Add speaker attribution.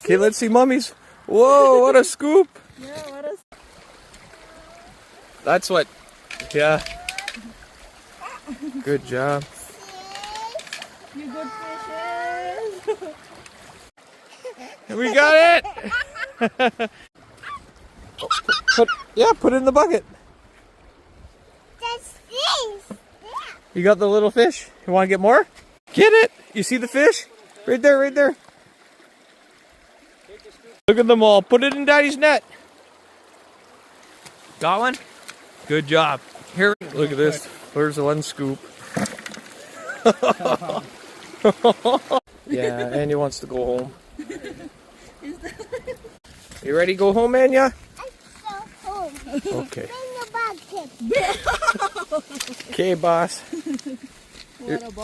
Speaker 1: Okay, let's see Mommy's. Whoa, what a scoop.
Speaker 2: Yeah, what a...
Speaker 1: That's what, yeah. Good job.
Speaker 2: You good fishes.
Speaker 1: We got it. Put it in the bucket. You got the little fish? You want to get more? Get it. You see the fish? Right there, right there. Look at them all. Put it in Daddy's net. Got one? Good job. Here, look at this. There's one scoop. Yeah, Anya wants to go home. You ready to go home, Anya?
Speaker 3: I'm so home.
Speaker 1: Okay.
Speaker 3: Bring the bucket.
Speaker 1: Okay, boss.
Speaker 2: What a